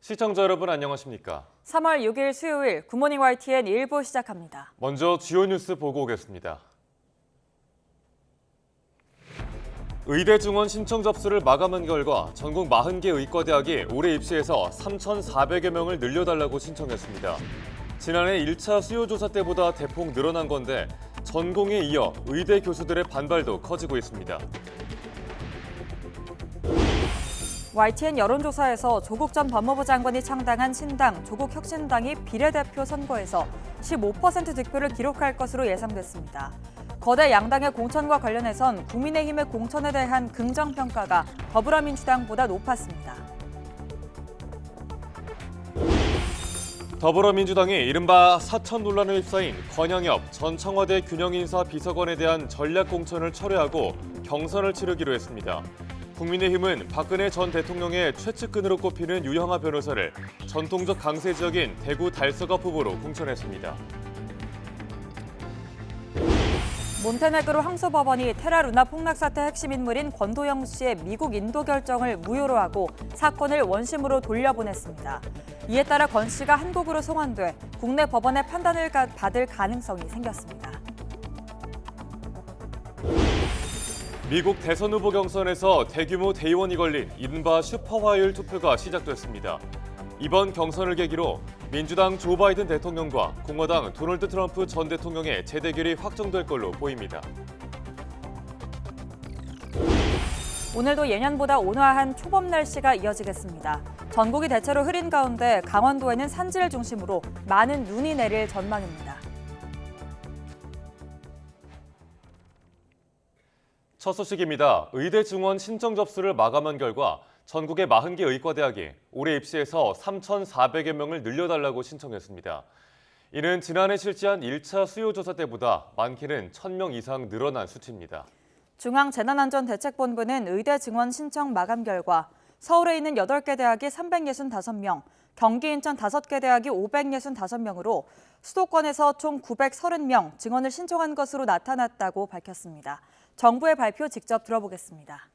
시청자 여러분 안녕하십니까? 3월 6일 수요일 굿모닝 YTN 1부 시작합니다. 먼저 주요 뉴스 보고 오겠습니다. 의대 증원 신청 접수를 마감한 결과 전국 40개 의과대학이 올해 입시에서 3,400여 명을 늘려달라고 신청했습니다. 지난해 1차 수요조사 때보다 대폭 늘어난 건데 전공에 이어 의대 교수들의 반발도 커지고 있습니다. YTN 여론조사에서 조국 전 법무부 장관이 창당한 신당 조국혁신당이 비례대표 선거에서 15% 득표를 기록할 것으로 예상됐습니다. 거대 양당의 공천과 관련해선 국민의힘의 공천에 대한 긍정평가가 더불어민주당보다 높았습니다. 더불어민주당이 이른바 사천 논란에 휩싸인 권영엽 전 청와대 균형인사 비서관에 대한 전략공천을 철회하고 경선을 치르기로 했습니다. 국민의힘은 박근혜 전 대통령의 최측근으로 꼽히는 유형아 변호사를 전통적 강세 지역인 대구 달서갑 후보로 공천했습니다. 몬테네그로 항소법원이 테라루나 폭락 사태 핵심 인물인 권도영 씨의 미국 인도 결정을 무효로 하고 사건을 원심으로 돌려보냈습니다. 이에 따라 권 씨가 한국으로 송환돼 국내 법원의 판단을 받을 가능성이 생겼습니다. 미국 대선 후보 경선에서 대규모 대의원이 걸린 이른바 슈퍼화요일 투표가 시작됐습니다. 이번 경선을 계기로 민주당 조 바이든 대통령과 공화당 도널드 트럼프 전 대통령의 재대결이 확정될 걸로 보입니다. 오늘도 예년보다 온화한 초봄 날씨가 이어지겠습니다. 전국이 대체로 흐린 가운데 강원도에는 산지를 중심으로 많은 눈이 내릴 전망입니다. 첫 소식입니다. 의대 증원 신청 접수를 마감한 결과 전국의 40개 의과대학이 올해 입시에서 3,400여 명을 늘려달라고 신청했습니다. 이는 지난해 실시한 1차 수요조사 때보다 많게는 1,000명 이상 늘어난 수치입니다. 중앙재난안전대책본부는 의대 증원 신청 마감 결과 서울에 있는 8개 대학이 365명, 경기 인천 5개 대학이 565명으로 수도권에서 총 930명 증원을 신청한 것으로 나타났다고 밝혔습니다. 정부의 발표 직접 들어보겠습니다.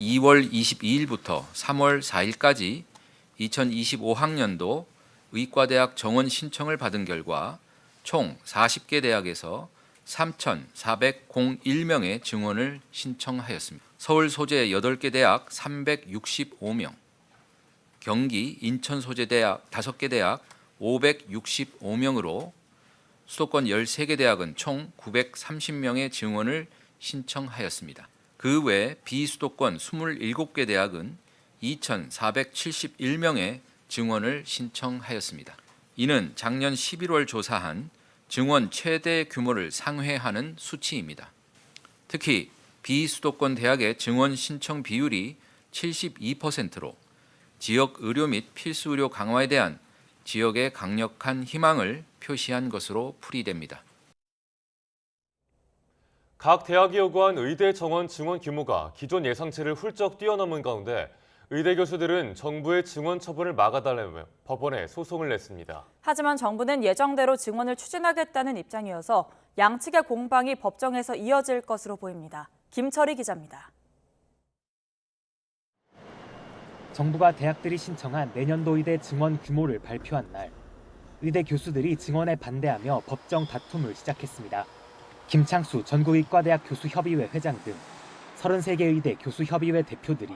2월 22일부터 3월 4일까지 2025학년도 의과대학 정원 신청을 받은 결과 총 40개 대학에서 3,401명의 증원을 신청하였습니다. 서울 소재 8개 대학 365명, 경기, 인천 소재 대학 5개 대학 565명으로 수도권 13개 대학은 총 930명의 증원을 신청하였습니다. 그 외 비수도권 27개 대학은 2,471명의 증원을 신청하였습니다. 이는 작년 11월 조사한 증원 최대 규모를 상회하는 수치입니다. 특히 비수도권 대학의 증원 신청 비율이 72%로 지역 의료 및 필수 의료 강화에 대한 지역의 강력한 희망을 표시한 것으로 풀이됩니다. 각 대학이 요구한 의대 정원 증원 규모가 기존 예상치를 훌쩍 뛰어넘은 가운데 의대 교수들은 정부의 증원 처분을 막아달라며 법원에 소송을 냈습니다. 하지만 정부는 예정대로 증원을 추진하겠다는 입장이어서 양측의 공방이 법정에서 이어질 것으로 보입니다. 김철희 기자입니다. 정부가 대학들이 신청한 내년도 의대 증원 규모를 발표한 날, 의대 교수들이 증원에 반대하며 법정 다툼을 시작했습니다. 김창수 전국의과대학 교수협의회 회장 등 33개 의대 교수협의회 대표들이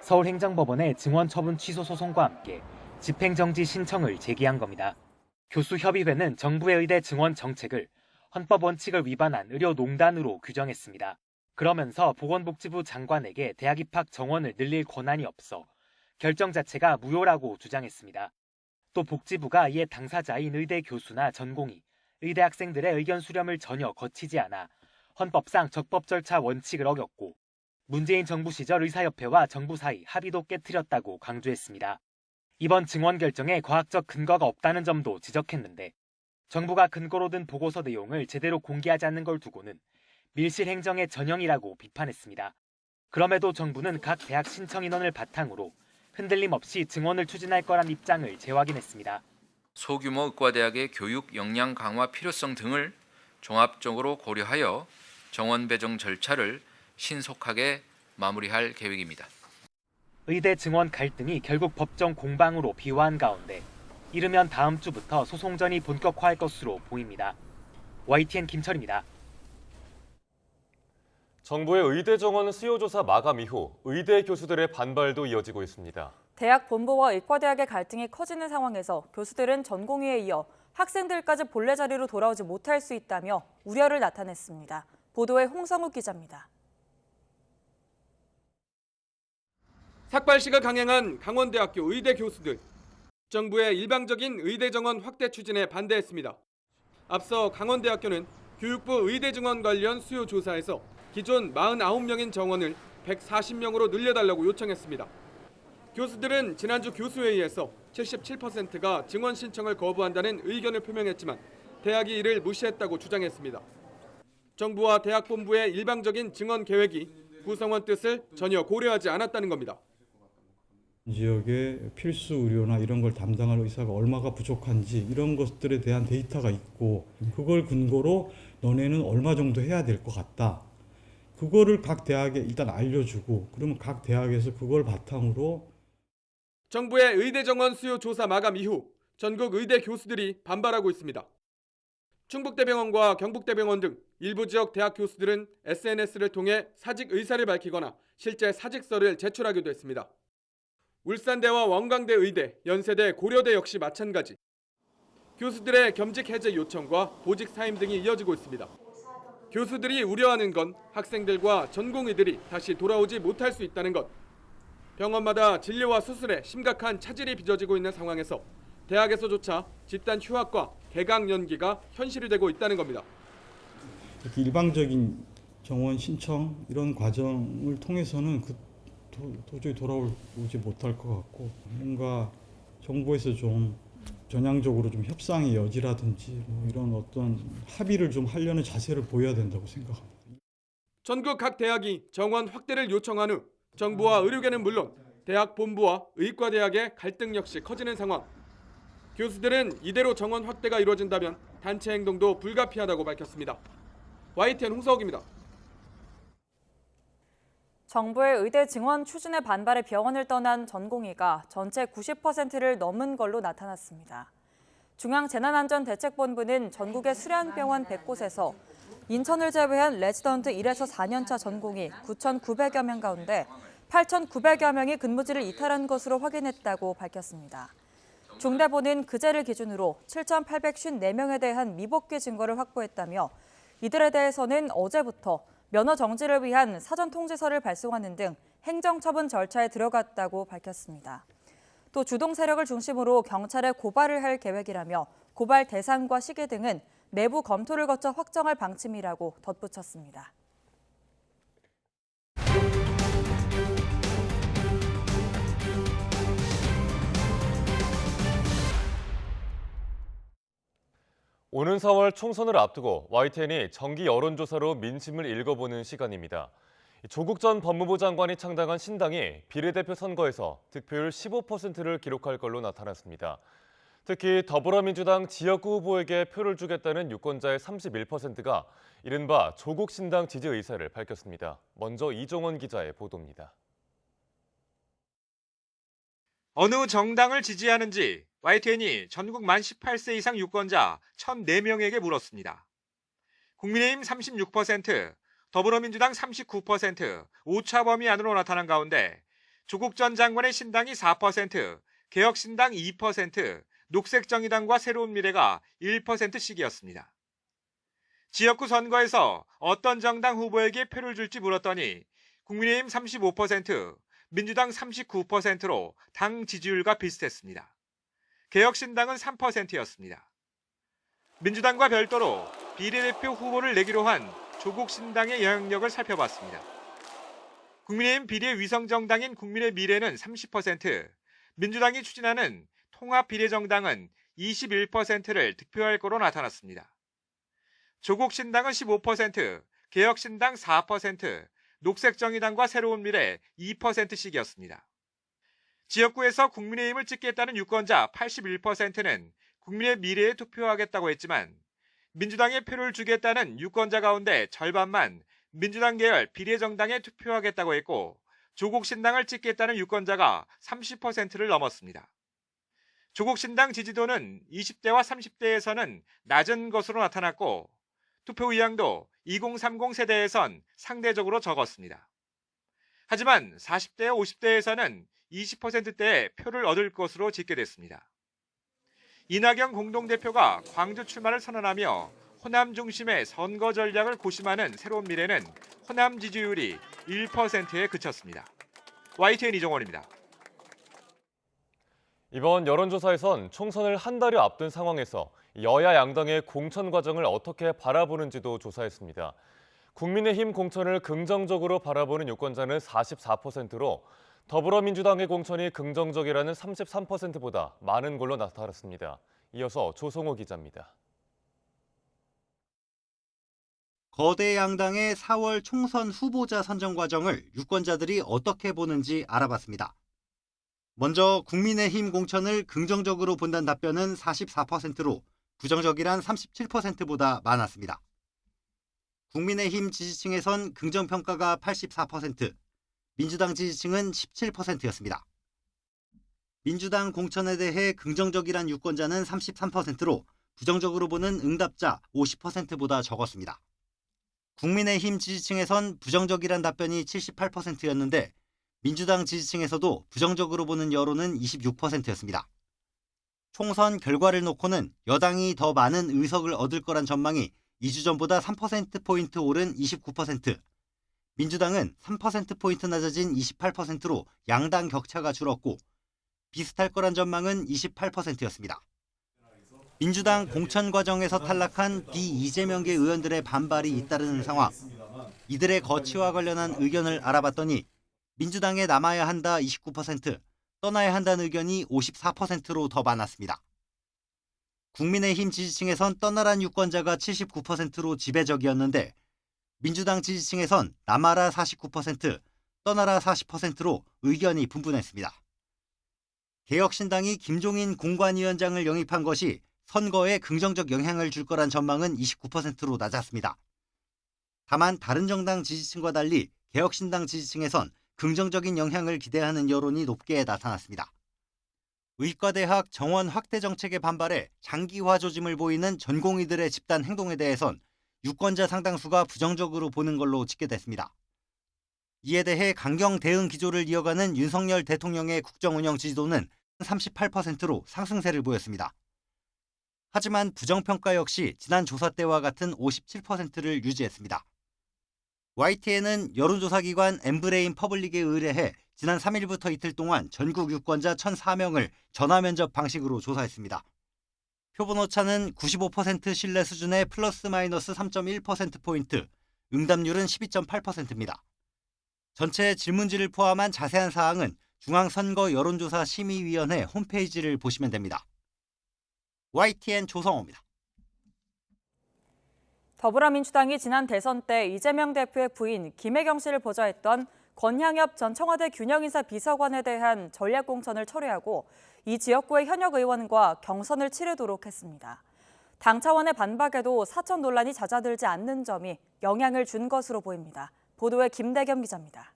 서울행정법원에 증원 처분 취소 소송과 함께 집행정지 신청을 제기한 겁니다. 교수협의회는 정부의 의대 증원 정책을 헌법 원칙을 위반한 의료농단으로 규정했습니다. 그러면서 보건복지부 장관에게 대학 입학 정원을 늘릴 권한이 없어 결정 자체가 무효라고 주장했습니다. 또 복지부가 이에 당사자인 의대 교수나 전공의, 의대 학생들의 의견 수렴을 전혀 거치지 않아 헌법상 적법 절차 원칙을 어겼고 문재인 정부 시절 의사협회와 정부 사이 합의도 깨트렸다고 강조했습니다. 이번 증원 결정에 과학적 근거가 없다는 점도 지적했는데 정부가 근거로 든 보고서 내용을 제대로 공개하지 않는 걸 두고는 밀실 행정의 전형이라고 비판했습니다. 그럼에도 정부는 각 대학 신청 인원을 바탕으로 흔들림 없이 증원을 추진할 거란 입장을 재확인했습니다. 소규모 의과대학의 교육 역량 강화 필요성 등을 종합적으로 고려하여 정원 배정 절차를 신속하게 마무리할 계획입니다. 의대 증원 갈등이 결국 법정 공방으로 비화한 가운데 이르면 다음 주부터 소송전이 본격화할 것으로 보입니다. YTN 김철입니다. 정부의 의대 정원 수요 조사 마감 이후 의대 교수들의 반발도 이어지고 있습니다. 대학 본부와 의과대학의 갈등이 커지는 상황에서 교수들은 전공의에 이어 학생들까지 본래 자리로 돌아오지 못할 수 있다며 우려를 나타냈습니다. 보도에 홍성욱 기자입니다. 삭발식을 강행한 강원대학교 의대 교수들. 정부의 일방적인 의대 정원 확대 추진에 반대했습니다. 앞서 강원대학교는 교육부 의대 증원 관련 수요 조사에서 기존 49명인 정원을 140명으로 늘려달라고 요청했습니다. 교수들은 지난주 교수회의에서 77%가 증원 신청을 거부한다는 의견을 표명했지만 대학이 이를 무시했다고 주장했습니다. 정부와 대학 본부의 일방적인 증원 계획이 구성원 뜻을 전혀 고려하지 않았다는 겁니다. 지역의 필수 의료나 이런 걸 담당할 의사가 얼마가 부족한지 이런 것들에 대한 데이터가 있고 그걸 근거로 너네는 얼마 정도 해야 될 것 같다. 그거를 각 대학에 일단 알려주고 그러면 각 대학에서 그걸 바탕으로 정부의 의대 정원 수요 조사 마감 이후 전국 의대 교수들이 반발하고 있습니다. 충북대병원과 경북대병원 등 일부 지역 대학 교수들은 SNS를 통해 사직 의사를 밝히거나 실제 사직서를 제출하기도 했습니다. 울산대와 원광대 의대, 연세대, 고려대 역시 마찬가지. 교수들의 겸직 해제 요청과 보직 사임 등이 이어지고 있습니다. 교수들이 우려하는 건 학생들과 전공의들이 다시 돌아오지 못할 수 있다는 것. 병원마다 진료와 수술에 심각한 차질이 빚어지고 있는 상황에서 대학에서조차 집단 휴학과 개강 연기가 현실이 되고 있다는 겁니다. 이렇게 일방적인 정원 신청 이런 과정을 통해서는 도저히 돌아오지 못할 것 같고 뭔가 정부에서 좀 전향적으로 좀 협상의 여지라든지 뭐 이런 어떤 합의를 좀 하려는 자세를 보여야 된다고 생각합니다. 전국 각 대학이 정원 확대를 요청한 후 정부와 의료계는 물론 대학 본부와 의과대학의 갈등 역시 커지는 상황. 교수들은 이대로 정원 확대가 이루어진다면 단체 행동도 불가피하다고 밝혔습니다. YTN 홍서욱입니다. 정부의 의대 증원 추진에 반발해 병원을 떠난 전공의가 전체 90%를 넘은 걸로 나타났습니다. 중앙재난안전대책본부는 전국의 수련병원 100곳에서 인천을 제외한 레지던트 1에서 4년차 전공의 9,900여 명 가운데 8,900여 명이 근무지를 이탈한 것으로 확인했다고 밝혔습니다. 중대본은 그제를 기준으로 7,854명에 대한 미복귀 증거를 확보했다며 이들에 대해서는 어제부터 면허 정지를 위한 사전 통지서를 발송하는 등 행정처분 절차에 들어갔다고 밝혔습니다. 또 주동 세력을 중심으로 경찰에 고발을 할 계획이라며 고발 대상과 시기 등은 내부 검토를 거쳐 확정할 방침이라고 덧붙였습니다. 오는 4월 총선을 앞두고 YTN이 정기 여론조사로 민심을 읽어보는 시간입니다. 조국 전 법무부 장관이 창당한 신당이 비례대표 선거에서 득표율 15%를 기록할 걸로 나타났습니다. 특히 더불어민주당 지역구 후보에게 표를 주겠다는 유권자의 31%가 이른바 조국 신당 지지 의사를 밝혔습니다. 먼저 이종원 기자의 보도입니다. 어느 정당을 지지하는지 YTN이 전국 만 18세 이상 유권자 1,004명에게 물었습니다. 국민의힘 36%, 더불어민주당 39%, 오차 범위 안으로 나타난 가운데 조국 전 장관의 신당이 4%, 개혁신당 2%, 녹색정의당과 새로운미래가 1%씩이었습니다. 지역구 선거에서 어떤 정당 후보에게 표를 줄지 물었더니 국민의힘 35%, 민주당 39%로 당 지지율과 비슷했습니다. 개혁신당은 3%였습니다. 민주당과 별도로 비례대표 후보를 내기로 한 조국 신당의 영향력을 살펴봤습니다. 국민의힘 비례위성정당인 국민의 미래는 30%, 민주당이 추진하는 통합비례정당은 21%를 득표할 거로 나타났습니다. 조국 신당은 15%, 개혁신당 4%, 녹색정의당과 새로운미래 2%씩이었습니다. 지역구에서 국민의힘을 찍겠다는 유권자 81%는 국민의 미래에 투표하겠다고 했지만 민주당에 표를 주겠다는 유권자 가운데 절반만 민주당 계열 비례정당에 투표하겠다고 했고 조국 신당을 찍겠다는 유권자가 30%를 넘었습니다. 조국 신당 지지도는 20대와 30대에서는 낮은 것으로 나타났고 투표 의향도 2030 세대에선 상대적으로 적었습니다. 하지만 40대와 50대에서는 20%대의 표를 얻을 것으로 집계됐습니다. 이낙연 공동대표가 광주 출마를 선언하며 호남 중심의 선거 전략을 고심하는 새로운 미래는 호남 지지율이 1%에 그쳤습니다. YTN 이종원입니다. 이번 여론조사에선 총선을 한 달여 앞둔 상황에서 여야 양당의 공천 과정을 어떻게 바라보는지도 조사했습니다. 국민의힘 공천을 긍정적으로 바라보는 유권자는 44%로 더불어민주당의 공천이 긍정적이라는 33%보다 많은 걸로 나타났습니다. 이어서 조성호 기자입니다. 거대 양당의 4월 총선 후보자 선정 과정을 유권자들이 어떻게 보는지 알아봤습니다. 먼저 국민의힘 공천을 긍정적으로 본다는 답변은 44%로 부정적이란 37%보다 많았습니다. 국민의힘 지지층에선 긍정평가가 84%, 민주당 지지층은 17%였습니다. 민주당 공천에 대해 긍정적이란 유권자는 33%로 부정적으로 보는 응답자 50%보다 적었습니다. 국민의힘 지지층에선 부정적이란 답변이 78%였는데 민주당 지지층에서도 부정적으로 보는 여론은 26%였습니다. 총선 결과를 놓고는 여당이 더 많은 의석을 얻을 거란 전망이 2주 전보다 3%포인트 오른 29%, 민주당은 3%포인트 낮아진 28%로 양당 격차가 줄었고 비슷할 거란 전망은 28%였습니다. 민주당 공천 과정에서 탈락한 비이재명계 의원들의 반발이 잇따르는 상황. 이들의 거취와 관련한 의견을 알아봤더니 민주당에 남아야 한다 29%, 떠나야 한다는 의견이 54%로 더 많았습니다. 국민의힘 지지층에선 떠나란 유권자가 79%로 지배적이었는데 민주당 지지층에선 남아라 49%, 떠나라 40%로 의견이 분분했습니다. 개혁신당이 김종인 공관위원장을 영입한 것이 선거에 긍정적 영향을 줄 거란 전망은 29%로 낮았습니다. 다만 다른 정당 지지층과 달리 개혁신당 지지층에선 긍정적인 영향을 기대하는 여론이 높게 나타났습니다. 의과대학 정원 확대 정책에 반발해 장기화 조짐을 보이는 전공의들의 집단 행동에 대해선 유권자 상당수가 부정적으로 보는 걸로 집계됐습니다. 이에 대해 강경 대응 기조를 이어가는 윤석열 대통령의 국정운영 지지도는 38%로 상승세를 보였습니다. 하지만 부정평가 역시 지난 조사 때와 같은 57%를 유지했습니다. YTN은 여론조사기관 엠브레인 퍼블릭에 의뢰해 지난 3일부터 이틀 동안 전국 유권자 1,004명을 전화면접 방식으로 조사했습니다. 표본오차는 95% 신뢰 수준의 플러스 마이너스 3.1%포인트, 응답률은 12.8%입니다. 전체 질문지를 포함한 자세한 사항은 중앙선거 여론조사 심의위원회 홈페이지를 보시면 됩니다. YTN 조성호입니다. 더불어민주당이 지난 대선 때 이재명 대표의 부인 김혜경 씨를 보좌했던 권향엽 전 청와대 균형인사 비서관에 대한 전략공천을 철회하고 이 지역구의 현역 의원과 경선을 치르도록 했습니다. 당 차원의 반박에도 사천 논란이 잦아들지 않는 점이 영향을 준 것으로 보입니다. 보도에 김대겸 기자입니다.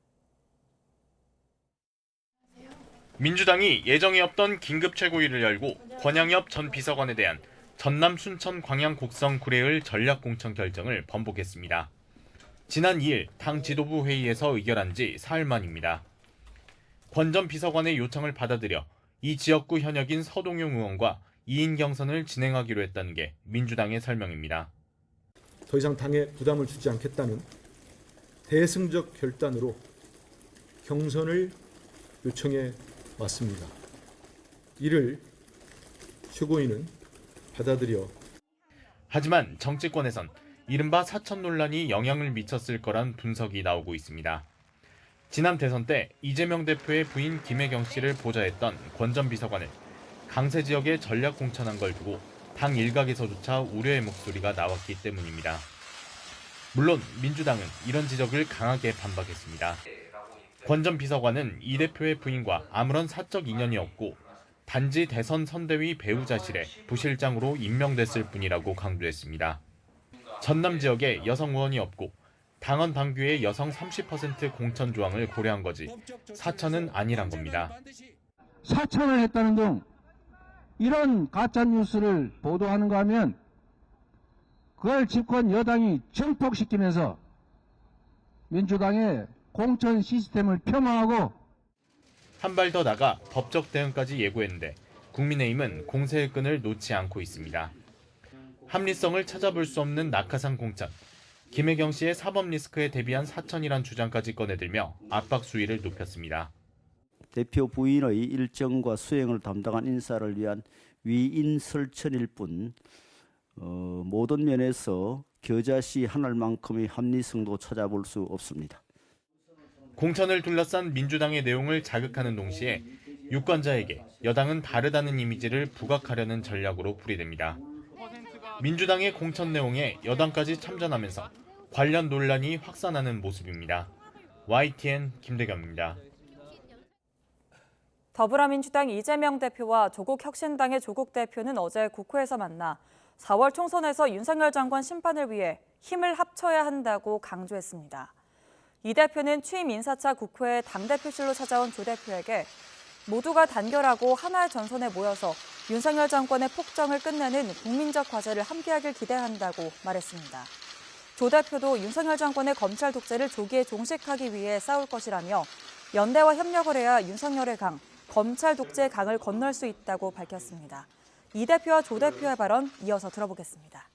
민주당이 예정이 없던 긴급 최고위를 열고 권향엽 전 비서관에 대한 전남 순천 광양 곡성 구례을 전략공천 결정을 번복했습니다. 지난 2일 당 지도부 회의에서 의결한 지 사흘 만입니다. 권 전 비서관의 요청을 받아들여 이 지역구 현역인 서동용 의원과 2인 경선을 진행하기로 했다는 게 민주당의 설명입니다. 더 이상 당에 부담을 주지 않겠다는 대승적 결단으로 경선을 요청해 왔습니다. 이를 최고위는 받아들여. 하지만 정치권에선 이른바 사천 논란이 영향을 미쳤을 거란 분석이 나오고 있습니다. 지난 대선 때 이재명 대표의 부인 김혜경 씨를 보좌했던 권 전 비서관을 강세 지역에 전략 공천한 걸 두고 당 일각에서조차 우려의 목소리가 나왔기 때문입니다. 물론 민주당은 이런 지적을 강하게 반박했습니다. 권 전 비서관은 이 대표의 부인과 아무런 사적 인연이 없고 단지 대선 선대위 배우자실에 부실장으로 임명됐을 뿐이라고 강조했습니다. 전남 지역에 여성 의원이 없고 당헌 당규의 여성 30% 공천 조항을 고려한 거지 사천은 아니란 겁니다. 사천을 했다는 등 이런 가짜 뉴스를 보도하는가 하면 그걸 집권 여당이 증폭시키면서 민주당의 공천 시스템을 폄하하고 한 발 더 나가 법적 대응까지 예고했는데 국민의힘은 공세의 끈을 놓지 않고 있습니다. 합리성을 찾아볼 수 없는 낙하산 공천, 김혜경 씨의 사법 리스크에 대비한 사천이란 주장까지 꺼내들며 압박 수위를 높였습니다. 대표 부인의 일정과 수행을 담당한 인사를 위한 위인 설천일 뿐 모든 면에서 겨자씨 한 알만큼의 합리성도 찾아볼 수 없습니다. 공천을 둘러싼 민주당의 내용을 자극하는 동시에 유권자에게 여당은 다르다는 이미지를 부각하려는 전략으로 풀이됩니다. 민주당의 공천 내용에 여당까지 참전하면서 관련 논란이 확산하는 모습입니다. YTN 김대겸입니다. 더불어민주당 이재명 대표와 조국혁신당의 조국 대표는 어제 국회에서 만나 4월 총선에서 윤석열 장관 심판을 위해 힘을 합쳐야 한다고 강조했습니다. 이 대표는 취임 인사차 국회에 당대표실로 찾아온 조 대표에게 모두가 단결하고 하나의 전선에 모여서 윤석열 정권의 폭정을 끝내는 국민적 과제를 함께하길 기대한다고 말했습니다. 조 대표도 윤석열 정권의 검찰 독재를 조기에 종식하기 위해 싸울 것이라며 연대와 협력을 해야 윤석열의 강, 검찰 독재의 강을 건널 수 있다고 밝혔습니다. 이 대표와 조 대표의 발언 이어서 들어보겠습니다.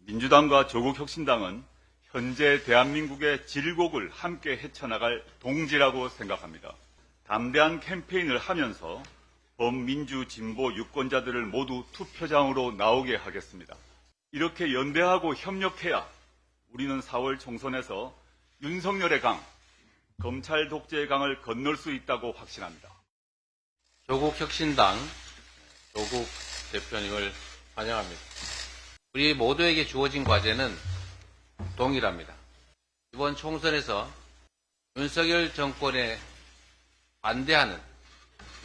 민주당과 조국혁신당은 현재 대한민국의 질곡을 함께 헤쳐나갈 동지라고 생각합니다. 담대한 캠페인을 하면서 범민주 진보 유권자들을 모두 투표장으로 나오게 하겠습니다. 이렇게 연대하고 협력해야 우리는 4월 총선에서 윤석열의 강, 검찰 독재의 강을 건널 수 있다고 확신합니다. 조국혁신당 조국 대표님을 환영합니다. 우리 모두에게 주어진 과제는 동일합니다. 이번 총선에서 윤석열 정권에 반대하는,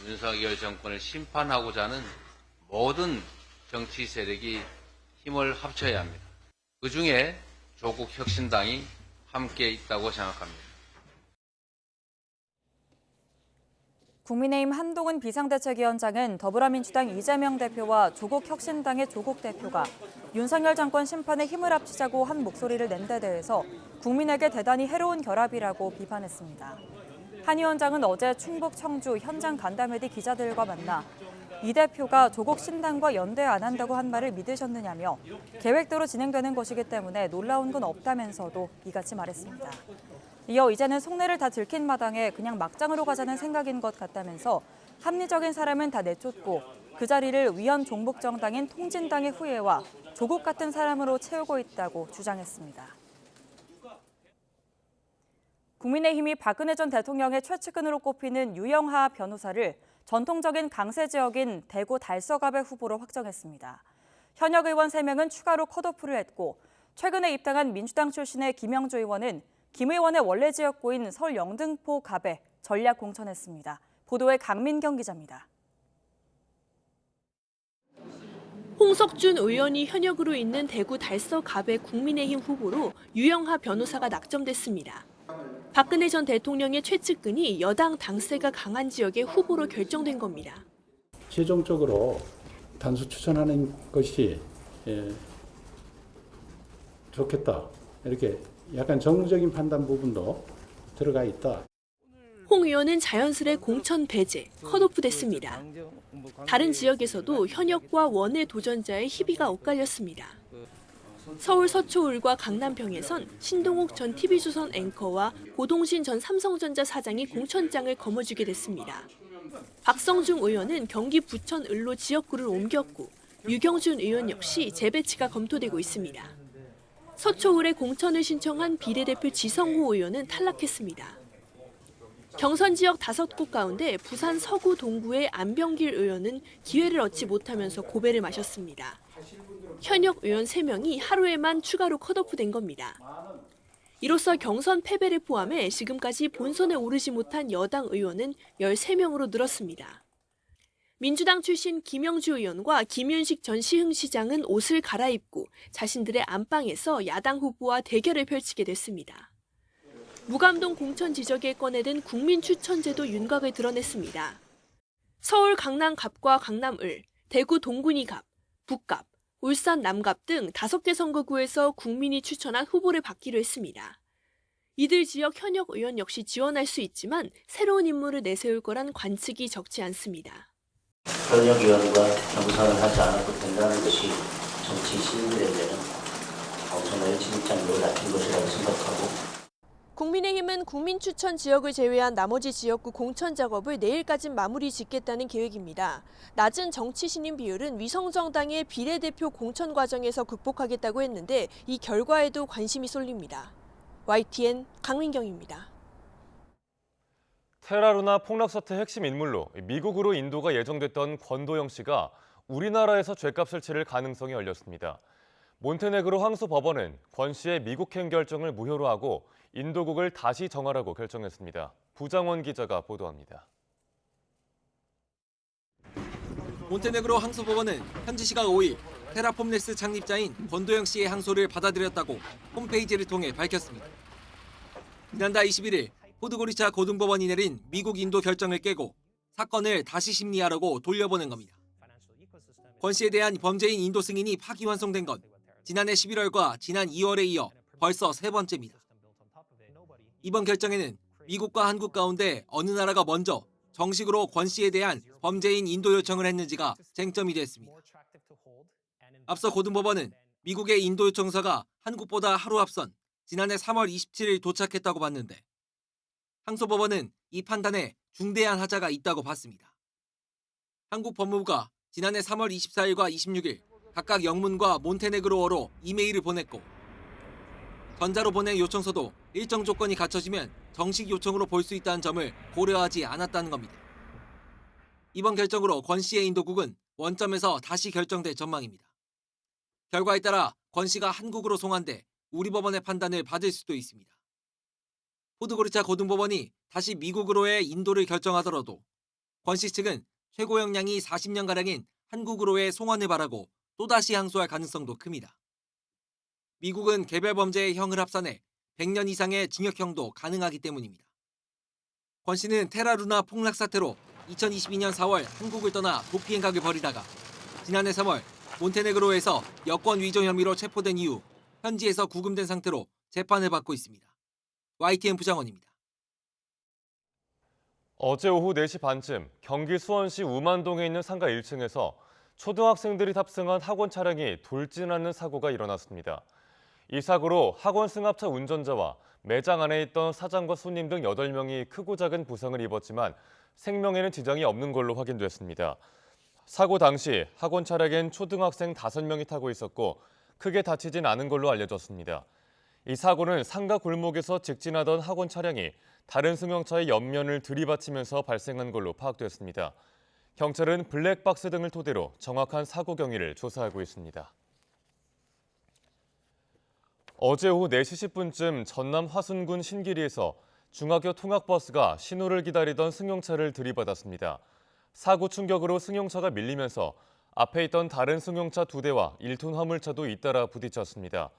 윤석열 정권을 심판하고자 하는 모든 정치 세력이 힘을 합쳐야 합니다. 그중에 조국혁신당이 함께 있다고 생각합니다. 국민의힘 한동훈 비상대책위원장은 더불어민주당 이재명 대표와 조국혁신당의 조국 대표가 윤석열 정권 심판에 힘을 합치자고 한 목소리를 낸 데 대해서 국민에게 대단히 해로운 결합이라고 비판했습니다. 한 위원장은 어제 충북 청주 현장 간담회 뒤 기자들과 만나 이 대표가 조국 신당과 연대 안 한다고 한 말을 믿으셨느냐며 계획대로 진행되는 것이기 때문에 놀라운 건 없다면서도 이같이 말했습니다. 이어 이제는 속내를 다 들킨 마당에 그냥 막장으로 가자는 생각인 것 같다면서 합리적인 사람은 다 내쫓고 그 자리를 위헌 종북정당인 통진당의 후예와 조국 같은 사람으로 채우고 있다고 주장했습니다. 국민의힘이 박근혜 전 대통령의 최측근으로 꼽히는 유영하 변호사를 전통적인 강세 지역인 대구 달서갑의 후보로 확정했습니다. 현역 의원 3명은 추가로 컷오프를 했고 최근에 입당한 민주당 출신의 김영주 의원은 김 의원의 원래 지역구인 서울 영등포 갑에 전략 공천했습니다. 보도에 강민경 기자입니다. 홍석준 의원이 현역으로 있는 대구 달서갑의 국민의힘 후보로 유영하 변호사가 낙점됐습니다. 박근혜 전 대통령의 최측근이 여당 당세가 강한 지역의 후보로 결정된 겁니다. 최종적으로 단수 추천하는 것이 좋겠다. 이렇게 약간 정무적인 판단 부분도 들어가 있다. 홍 의원은 자연스레 공천 배제, 컷오프 됐습니다. 다른 지역에서도 현역과 원외 도전자의 희비가 엇갈렸습니다. 서울 서초울과 강남평에선 신동욱 전 TV조선 앵커와 고동신 전 삼성전자 사장이 공천장을 거머쥐게 됐습니다. 박성중 의원은 경기 부천 을로 지역구를 옮겼고 유경준 의원 역시 재배치가 검토되고 있습니다. 서초울에 공천을 신청한 비례대표 지성호 의원은 탈락했습니다. 경선 지역 5곳 가운데 부산 서구 동구의 안병길 의원은 기회를 얻지 못하면서 고배를 마셨습니다. 현역 의원 3명이 하루에만 추가로 컷오프된 겁니다. 이로써 경선 패배를 포함해 지금까지 본선에 오르지 못한 여당 의원은 13명으로 늘었습니다. 민주당 출신 김영주 의원과 김윤식 전 시흥시장은 옷을 갈아입고 자신들의 안방에서 야당 후보와 대결을 펼치게 됐습니다. 무감동 공천 지적에 꺼내든 국민 추천제도 윤곽을 드러냈습니다. 서울 강남갑과 강남을, 대구 동군이갑, 북갑, 울산 남갑 등 5개 선거구에서 국민이 추천한 후보를 받기로 했습니다. 이들 지역 현역 의원 역시 지원할 수 있지만 새로운 인물을 내세울 거란 관측이 적지 않습니다. 현역 의원과 경선을 하지 않아도 된다는 것이 정치 시민들에게는 엄청나게 진입장벽을 낮춘 것이라고 생각하고, 국민의힘은 국민 추천 지역을 제외한 나머지 지역구 공천 작업을 내일까지 마무리 짓겠다는 계획입니다. 낮은 정치 신인 비율은 위성정당의 비례대표 공천 과정에서 극복하겠다고 했는데 이 결과에도 관심이 쏠립니다. YTN 강민경입니다. 테라루나 폭락 사태 핵심 인물로 미국으로 인도가 예정됐던 권도영 씨가 우리나라에서 죗값을 치를 가능성이 열렸습니다. 몬테네그로 항소 법원은 권 씨의 미국행 결정을 무효로 하고 인도국을 다시 정하라고 결정했습니다. 부장원 기자가 보도합니다. 몬테네그로 항소법원은 현지 시각 5일 테라폼레스 창립자인 권도영 씨의 항소를 받아들였다고 홈페이지를 통해 밝혔습니다. 지난달 21일 포드고리차 고등법원이 내린 미국 인도 결정을 깨고 사건을 다시 심리하라고 돌려보낸 겁니다. 권 씨에 대한 범죄인 인도 승인이 파기환송된 건 지난해 11월과 지난 2월에 이어 벌써 3번째입니다. 이번 결정에는 미국과 한국 가운데 어느 나라가 먼저 정식으로 권 씨에 대한 범죄인 인도 요청을 했는지가 쟁점이 됐습니다. 앞서 고등법원은 미국의 인도 요청서가 한국보다 하루 앞선 지난해 3월 27일 도착했다고 봤는데 항소법원은 이 판단에 중대한 하자가 있다고 봤습니다. 한국 법무부가 지난해 3월 24일과 26일 각각 영문과 몬테네그로어로 이메일을 보냈고 전자로 보낸 요청서도 일정 조건이 갖춰지면 정식 요청으로 볼 수 있다는 점을 고려하지 않았다는 겁니다. 이번 결정으로 권 씨의 인도국은 원점에서 다시 결정될 전망입니다. 결과에 따라 권 씨가 한국으로 송환돼 우리 법원의 판단을 받을 수도 있습니다. 포드고리차 고등법원이 다시 미국으로의 인도를 결정하더라도 권 씨 측은 최고 형량이 40년가량인 한국으로의 송환을 바라고 또다시 항소할 가능성도 큽니다. 미국은 개별 범죄의 형을 합산해 100년 이상의 징역형도 가능하기 때문입니다. 권 씨는 테라루나 폭락 사태로 2022년 4월 한국을 떠나 도피 행각을 벌이다가 지난해 3월 몬테네그로에서 여권 위조 혐의로 체포된 이후 현지에서 구금된 상태로 재판을 받고 있습니다. YTN 부장원입니다. 어제 오후 4시 반쯤 경기 수원시 우만동에 있는 상가 1층에서 초등학생들이 탑승한 학원 차량이 돌진하는 사고가 일어났습니다. 이 사고로 학원 승합차 운전자와 매장 안에 있던 사장과 손님 등 8명이 크고 작은 부상을 입었지만 생명에는 지장이 없는 걸로 확인됐습니다. 사고 당시 학원 차량엔 초등학생 5명이 타고 있었고 크게 다치진 않은 걸로 알려졌습니다. 이 사고는 상가 골목에서 직진하던 학원 차량이 다른 승용차의 옆면을 들이받치면서 발생한 걸로 파악됐습니다. 경찰은 블랙박스 등을 토대로 정확한 사고 경위를 조사하고 있습니다. 어제 오후 4시 10분쯤 전남 화순군 신기리에서 중학교 통학버스가 신호를 기다리던 승용차를 들이받았습니다. 사고 충격으로 승용차가 밀리면서 앞에 있던 다른 승용차 2대와 1톤 화물차도 잇따라 부딪혔습니다.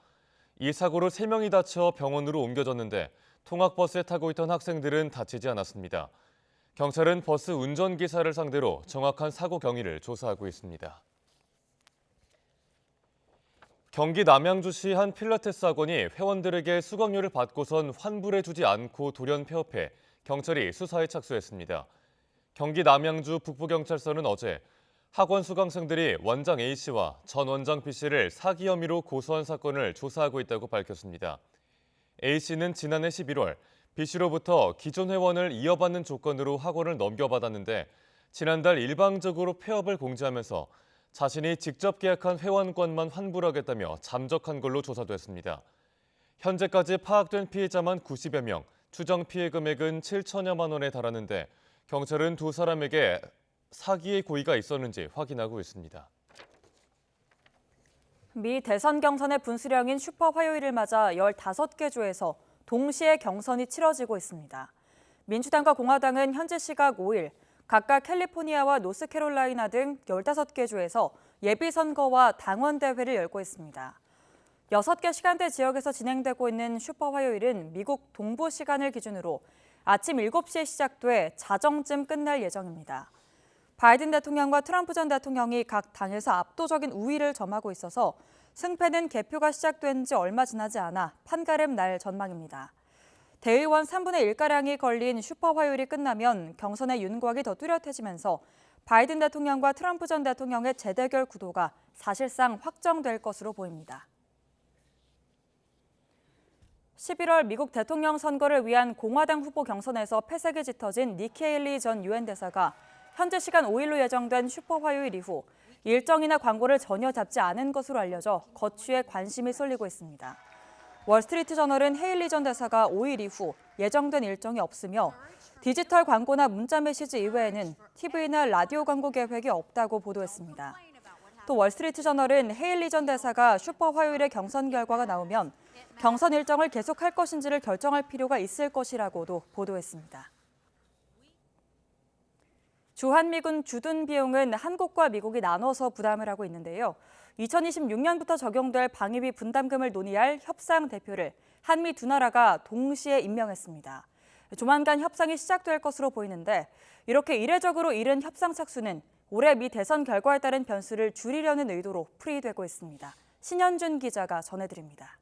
이 사고로 3명이 다쳐 병원으로 옮겨졌는데 통학버스에 타고 있던 학생들은 다치지 않았습니다. 경찰은 버스 운전기사를 상대로 정확한 사고 경위를 조사하고 있습니다. 경기 남양주시 한 필라테스 학원이 회원들에게 수강료를 받고선 환불해주지 않고 돌연 폐업해 경찰이 수사에 착수했습니다. 경기 남양주 북부경찰서는 어제 학원 수강생들이 원장 A씨와 전 원장 B씨를 사기 혐의로 고소한 사건을 조사하고 있다고 밝혔습니다. A씨는 지난해 11월 B씨로부터 기존 회원을 이어받는 조건으로 학원을 넘겨받았는데 지난달 일방적으로 폐업을 공지하면서 자신이 직접 계약한 회원권만 환불하겠다며 잠적한 걸로 조사됐습니다. 현재까지 파악된 피해자만 90여 명, 추정 피해 금액은 7천여만 원에 달하는데 경찰은 2사람에게 사기의 고의가 있었는지 확인하고 있습니다. 미 대선 경선의 분수령인 슈퍼 화요일을 맞아 15개 주에서 동시에 경선이 치러지고 있습니다. 민주당과 공화당은 현지 시각 5일 각각 캘리포니아와 노스캐롤라이나 등 15개 주에서 예비선거와 당원대회를 열고 있습니다. 6개 시간대 지역에서 진행되고 있는 슈퍼 화요일은 미국 동부 시간을 기준으로 아침 7시에 시작돼 자정쯤 끝날 예정입니다. 바이든 대통령과 트럼프 전 대통령이 각 당에서 압도적인 우위를 점하고 있어서 승패는 개표가 시작된 지 얼마 지나지 않아 판가름 날 전망입니다. 대의원 3분의 1가량이 걸린 슈퍼 화요일이 끝나면 경선의 윤곽이 더 뚜렷해지면서 바이든 대통령과 트럼프 전 대통령의 재대결 구도가 사실상 확정될 것으로 보입니다. 11월 미국 대통령 선거를 위한 공화당 후보 경선에서 패색이 짙어진 니키 헤일리 전 유엔 대사가 현재 시간 5일로 예정된 슈퍼 화요일 이후 일정이나 광고를 전혀 잡지 않은 것으로 알려져 거취에 관심이 쏠리고 있습니다. 월스트리트 저널은 헤일리 전 대사가 5일 이후 예정된 일정이 없으며 디지털 광고나 문자 메시지 이외에는 TV나 라디오 광고 계획이 없다고 보도했습니다. 또 월스트리트 저널은 헤일리 전 대사가 슈퍼 화요일에 경선 결과가 나오면 경선 일정을 계속할 것인지를 결정할 필요가 있을 것이라고도 보도했습니다. 주한미군 주둔 비용은 한국과 미국이 나눠서 부담을 하고 있는데요. 2026년부터 적용될 방위비 분담금을 논의할 협상 대표를 한미 두 나라가 동시에 임명했습니다. 조만간 협상이 시작될 것으로 보이는데 이렇게 이례적으로 이른 협상 착수는 올해 미 대선 결과에 따른 변수를 줄이려는 의도로 풀이되고 있습니다. 신현준 기자가 전해드립니다.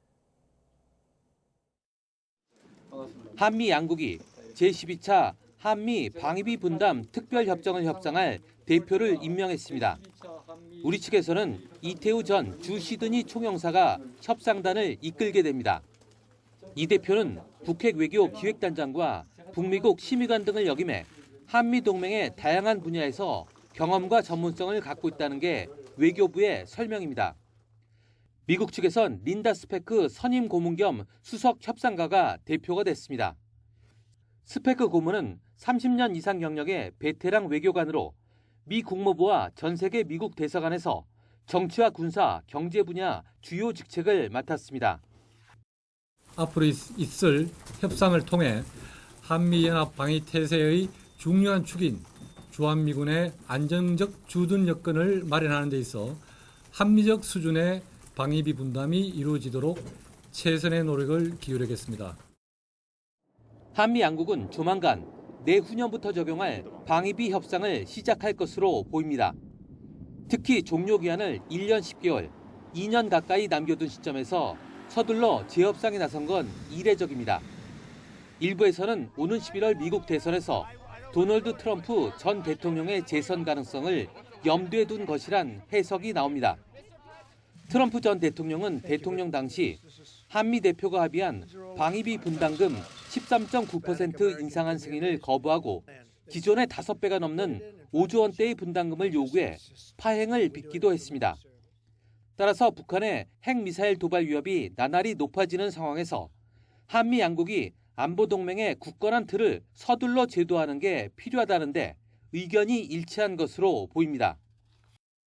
한미 양국이 제12차 한미 방위비 분담 특별협정을 협상할 대표를 임명했습니다. 우리 측에서는 이태우 전 주 시드니 총영사가 협상단을 이끌게 됩니다. 이 대표는 북핵 외교 기획단장과 북미국 심의관 등을 역임해 한미 동맹의 다양한 분야에서 경험과 전문성을 갖고 있다는 게 외교부의 설명입니다. 미국 측에선 린다 스페크 선임 고문 겸 수석 협상가가 대표가 됐습니다. 스페크 고문은 30년 이상 경력의 베테랑 외교관으로 미 국무부와 전 세계 미국 대사관에서 정치와 군사, 경제 분야 주요 직책을 맡았습니다. 앞으로 있을 협상을 통해 한미연합 방위태세의 중요한 축인 주한미군의 안정적 주둔 여건을 마련하는 데 있어 합리적 수준의 방위비 분담이 이루어지도록 최선의 노력을 기울이겠습니다. 한미 양국은 조만간 내후년부터 적용할 방위비 협상을 시작할 것으로 보입니다. 특히 종료 기한을 1년 10개월, 2년 가까이 남겨둔 시점에서 서둘러 재협상에 나선 건 이례적입니다. 일부에서는 오는 11월 미국 대선에서 도널드 트럼프 전 대통령의 재선 가능성을 염두에 둔 것이란 해석이 나옵니다. 트럼프 전 대통령은 대통령 당시 한미 대표가 합의한 방위비 분담금 13.9% 인상한 승인을 거부하고 기존의 5배가 넘는 5조 원대의 분담금을 요구해 파행을 빚기도 했습니다. 따라서 북한의 핵미사일 도발 위협이 나날이 높아지는 상황에서 한미 양국이 안보동맹의 굳건한 틀을 서둘러 제도하는 게 필요하다는데 의견이 일치한 것으로 보입니다.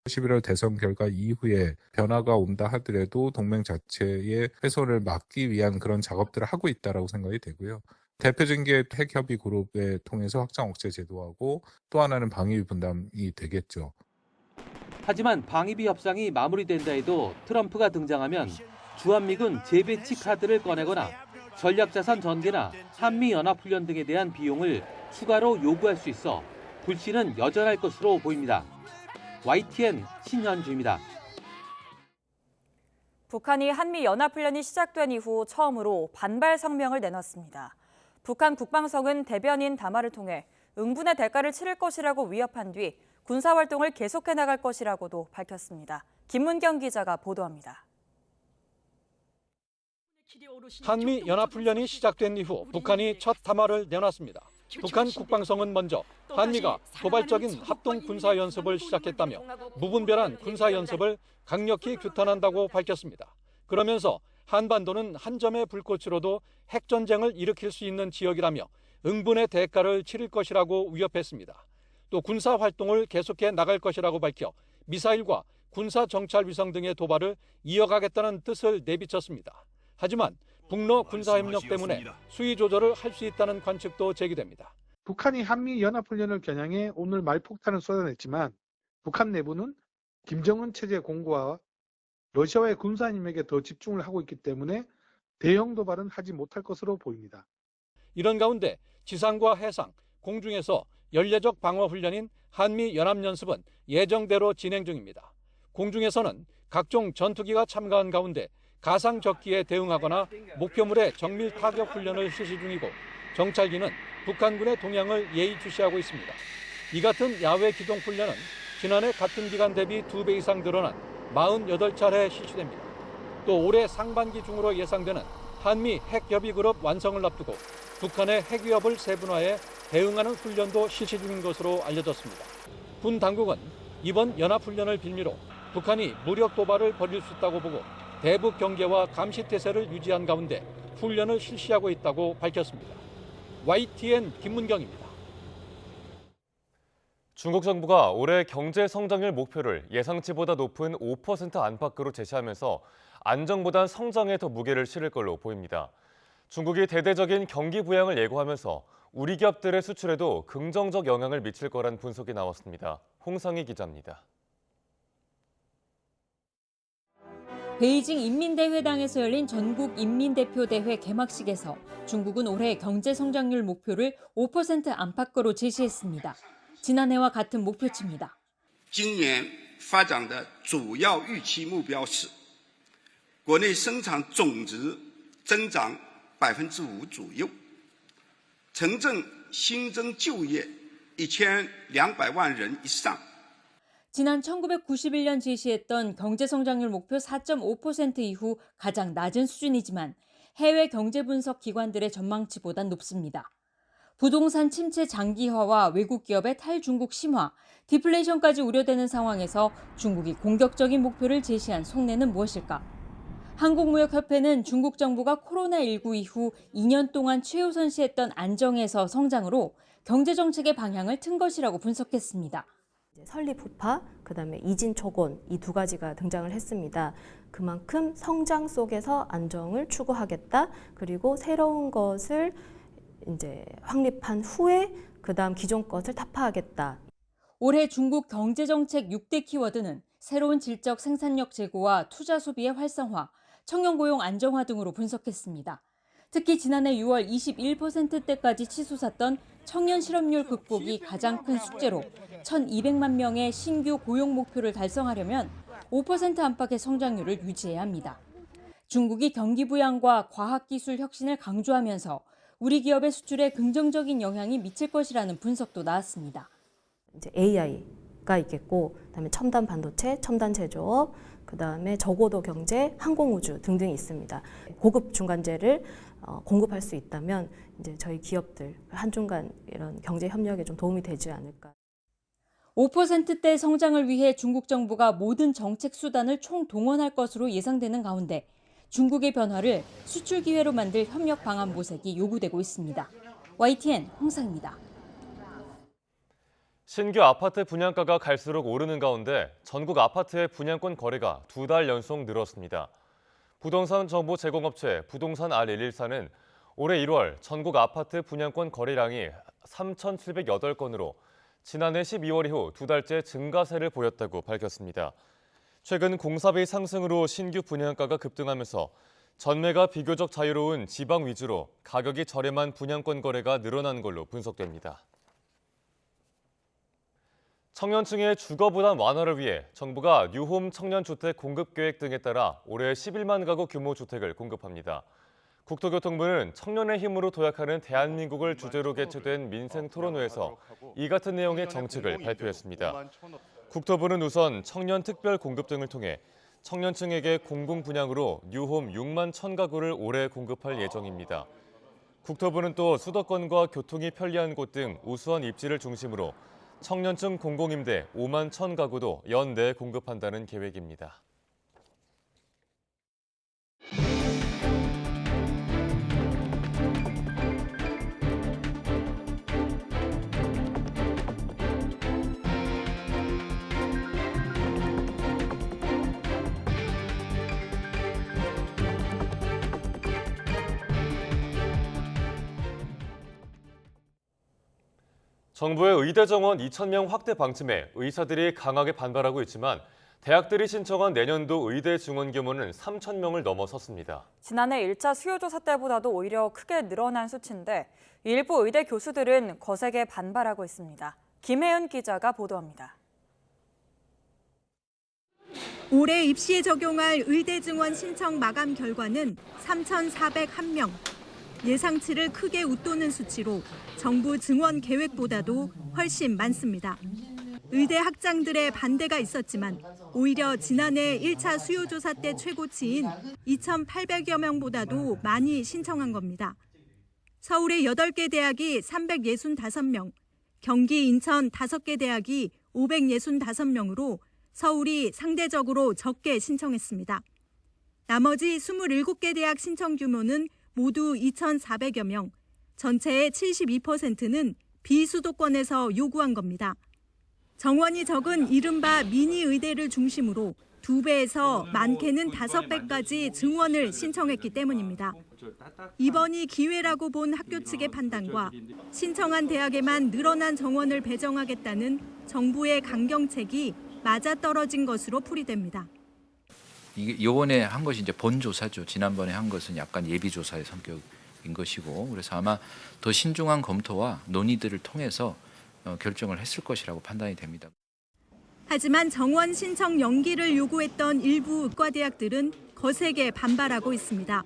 11월 대선 결과 이후에 변화가 온다 하더라도 동맹 자체의 훼손을 막기 위한 그런 작업들을 하고 있다고 생각이 되고요. 대표적인 게 핵협의 그룹을 통해서 확장 억제 제도하고 또 하나는 방위비 분담이 되겠죠. 하지만 방위비 협상이 마무리된다 해도 트럼프가 등장하면 주한미군 재배치 카드를 꺼내거나 전략자산 전개나 한미연합훈련 등에 대한 비용을 추가로 요구할 수 있어 불씨는 여전할 것으로 보입니다. YTN 신현주입니다. 북한이 한미연합훈련이 시작된 이후 처음으로 반발 성명을 내놨습니다. 북한 국방성은 대변인 담화를 통해 응분의 대가를 치를 것이라고 위협한 뒤 군사활동을 계속해 나갈 것이라고도 밝혔습니다. 김문경 기자가 보도합니다. 한미연합훈련이 시작된 이후 북한이 첫 담화를 내놨습니다. 북한 국방성은 먼저 한미가 도발적인 합동 군사연습을 시작했다며 무분별한 군사연습을 강력히 규탄한다고 밝혔습니다. 그러면서 한반도는 한 점의 불꽃으로도 핵전쟁을 일으킬 수 있는 지역이라며 응분의 대가를 치를 것이라고 위협했습니다. 또 군사활동을 계속해 나갈 것이라고 밝혀 미사일과 군사정찰위성 등의 도발을 이어가겠다는 뜻을 내비쳤습니다. 하지만 북러 군사협력 때문에 수위 조절을 할 수 있다는 관측도 제기됩니다. 북한이 한미 연합훈련을 겨냥해 오늘 말폭탄을 쏟아냈지만 북한 내부는 김정은 체제 공고와 러시아의 군사임에게 더 집중을 하고 있기 때문에 대형 도발은 하지 못할 것으로 보입니다. 이런 가운데 지상과 해상, 공중에서 연례적 방어훈련인 한미연합연습은 예정대로 진행 중입니다. 공중에서는 각종 전투기가 참가한 가운데 가상적기에 대응하거나 목표물의 정밀 타격 훈련을 실시 중이고 정찰기는 북한군의 동향을 예의주시하고 있습니다. 이 같은 야외 기동 훈련은 지난해 같은 기간 대비 2배 이상 늘어난 48차례 실시됩니다. 또 올해 상반기 중으로 예상되는 한미 핵협의그룹 완성을 앞두고 북한의 핵위협을 세분화해 대응하는 훈련도 실시 중인 것으로 알려졌습니다. 군 당국은 이번 연합훈련을 빌미로 북한이 무력 도발을 벌일 수 있다고 보고 대북 경계와 감시 태세를 유지한 가운데 훈련을 실시하고 있다고 밝혔습니다. YTN 김문경입니다. 중국 정부가 올해 경제 성장률 목표를 예상치보다 높은 5% 안팎으로 제시하면서 안정보단 성장에 더 무게를 실을 걸로 보입니다. 중국이 대대적인 경기 부양을 예고하면서 우리 기업들의 수출에도 긍정적 영향을 미칠 거란 분석이 나왔습니다. 홍상희 기자입니다. 베이징 인민대회당에서 열린 전국 인민대표대회 개막식에서 중국은 올해 경제 성장률 목표를 5% 안팎으로 제시했습니다. 지난해와 같은 목표치입니다. 今年发展的主要预期目标是国内生产总值增长 5% 左右，城镇新增就业 1,200万人以上。 지난 1991년 제시했던 경제 성장률 목표 4.5% 이후 가장 낮은 수준이지만 해외 경제 분석 기관들의 전망치보단 높습니다. 부동산 침체 장기화와 외국 기업의 탈중국 심화, 디플레이션까지 우려되는 상황에서 중국이 공격적인 목표를 제시한 속내는 무엇일까? 한국무역협회는 중국 정부가 코로나19 이후 2년 동안 최우선시했던 안정에서 성장으로 경제정책의 방향을 튼 것이라고 분석했습니다. 설립 후파, 그다음에 이진 초곤 이 두 가지가 등장을 했습니다. 그만큼 성장 속에서 안정을 추구하겠다. 그리고 새로운 것을 이제 확립한 후에 그다음 기존 것을 타파하겠다. 올해 중국 경제정책 6대 키워드는 새로운 질적 생산력 제고와 투자 소비의 활성화, 청년 고용 안정화 등으로 분석했습니다. 특히 지난해 6월 21%대까지 치솟았던 청년 실업률 극복이 가장 큰 숙제로 1,200만 명의 신규 고용 목표를 달성하려면 5% 안팎의 성장률을 유지해야 합니다. 중국이 경기 부양과 과학기술 혁신을 강조하면서 우리 기업의 수출에 긍정적인 영향이 미칠 것이라는 분석도 나왔습니다. 이제 AI가 있겠고, 그다음에 첨단 반도체, 첨단 제조업, 그다음에 저고도 경제, 항공우주 등등이 있습니다. 고급 중간재를 공급할 수 있다면 이제 저희 기업들 한중간 이런 경제 협력에 좀 도움이 되지 않을까. 5%대 성장을 위해 중국 정부가 모든 정책 수단을 총동원할 것으로 예상되는 가운데 중국의 변화를 수출 기회로 만들 협력 방안 모색이 요구되고 있습니다. YTN 홍상입니다. 신규 아파트 분양가가 갈수록 오르는 가운데 전국 아파트의 분양권 거래가 2달 연속 늘었습니다. 부동산 정보 제공업체 부동산 R114는 올해 1월 전국 아파트 분양권 거래량이 3,708건으로 지난해 12월 이후 2달째 증가세를 보였다고 밝혔습니다. 최근 공사비 상승으로 신규 분양가가 급등하면서 전매가 비교적 자유로운 지방 위주로 가격이 저렴한 분양권 거래가 늘어난 걸로 분석됩니다. 청년층의 주거 부담 완화를 위해 정부가 뉴홈 청년주택 공급 계획 등에 따라 올해 11만 가구 규모 주택을 공급합니다. 국토교통부는 청년의 힘으로 도약하는 대한민국을 주제로 개최된 민생토론회에서 이 같은 내용의 정책을 발표했습니다. 국토부는 우선 청년 특별 공급 등을 통해 청년층에게 공공 분양으로 뉴홈 6만 1,000가구를 올해 공급할 예정입니다. 국토부는 또 수도권과 교통이 편리한 곳 등 우수한 입지를 중심으로 청년층 공공임대 5만 1,000가구도 연내에 공급한다는 계획입니다. 정부의 의대 정원 2,000명 확대 방침에 의사들이 강하게 반발하고 있지만 대학들이 신청한 내년도 의대 증원 규모는 3,000명을 넘어섰습니다. 지난해 1차 수요조사 때보다도 오히려 크게 늘어난 수치인데 일부 의대 교수들은 거세게 반발하고 있습니다. 김혜은 기자가 보도합니다. 올해 입시에 적용할 의대 증원 신청 마감 결과는 3,401명. 예상치를 크게 웃도는 수치로 정부 증원 계획보다도 훨씬 많습니다. 의대 학장들의 반대가 있었지만 오히려 지난해 1차 수요조사 때 최고치인 2,800여 명보다도 많이 신청한 겁니다. 서울의 8개 대학이 365명, 경기, 인천 5개 대학이 565명으로 서울이 상대적으로 적게 신청했습니다. 나머지 27개 대학 신청 규모는 모두 2,400여 명, 전체의 72%는 비수도권에서 요구한 겁니다. 정원이 적은 이른바 미니 의대를 중심으로 2배에서 많게는 5배까지 증원을 신청했기 때문입니다. 이번이 기회라고 본 학교 측의 판단과 신청한 대학에만 늘어난 정원을 배정하겠다는 정부의 강경책이 맞아떨어진 것으로 풀이됩니다. 이번에 한 것이 이제 본조사죠. 지난번에 한 것은 약간 예비조사의 성격인 것이고, 그래서 아마 더 신중한 검토와 논의들을 통해서 결정을 했을 것이라고 판단이 됩니다. 하지만 정원 신청 연기를 요구했던 일부 의과대학들은 거세게 반발하고 있습니다.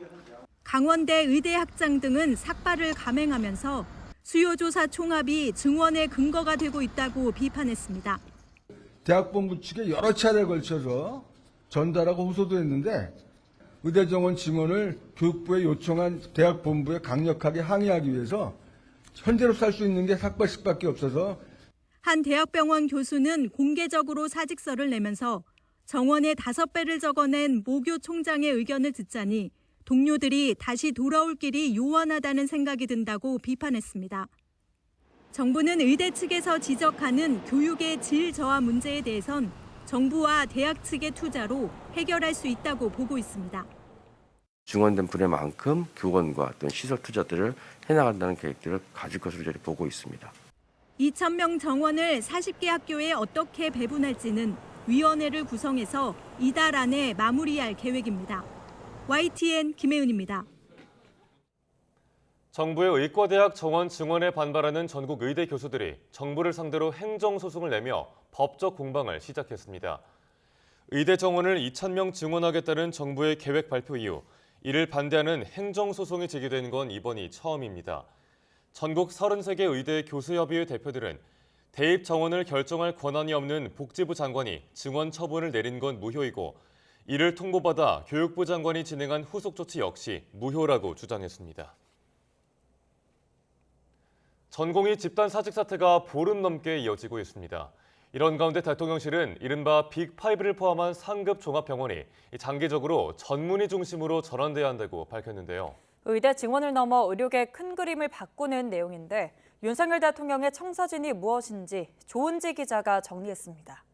강원대 의대학장 등은 삭발을 감행하면서 수요조사 총합이 증원의 근거가 되고 있다고 비판했습니다. 대학본부 측에 여러 차례에 걸쳐서 전달하고 호소도 했는데 의대 정원 증원을 교육부에 요청한 대학본부에 강력하게 항의하기 위해서 현재로 살 수 있는 게 삭발식밖에 없어서 한 대학병원 교수는 공개적으로 사직서를 내면서 정원에 5배를 적어낸 모교 총장의 의견을 듣자니 동료들이 다시 돌아올 길이 요원하다는 생각이 든다고 비판했습니다. 정부는 의대 측에서 지적하는 교육의 질 저하 문제에 대해선 정부와 대학 측의 투자로 해결할 수 있다고 보고 있습니다. 증원된 분야만큼 교원과 어떤 시설 투자들을 해나간다는 계획들을 가질 것으로 저희 보고 있습니다. 2,000명 정원을 40개 학교에 어떻게 배분할지는 위원회를 구성해서 이달 안에 마무리할 계획입니다. YTN 김혜은입니다. 정부의 의과대학 정원 증원에 반발하는 전국 의대 교수들이 정부를 상대로 행정소송을 내며 법적 공방을 시작했습니다. 의대 정원을 2,000명 증원하겠다는 정부의 계획 발표 이후 이를 반대하는 행정소송이 제기된 건 이번이 처음입니다. 전국 33개 의대 교수협의회 대표들은 대입 정원을 결정할 권한이 없는 복지부 장관이 증원 처분을 내린 건 무효이고 이를 통보받아 교육부 장관이 진행한 후속 조치 역시 무효라고 주장했습니다. 전공의 집단 사직 사태가 보름 넘게 이어지고 있습니다. 이런 가운데 대통령실은 이른바 빅5를 포함한 상급 종합병원이 장기적으로 전문의 중심으로 전환돼야 한다고 밝혔는데요. 의대 증원을 넘어 의료계 큰 그림을 바꾸는 내용인데 윤석열 대통령의 청사진이 무엇인지 조은지 기자가 정리했습니다.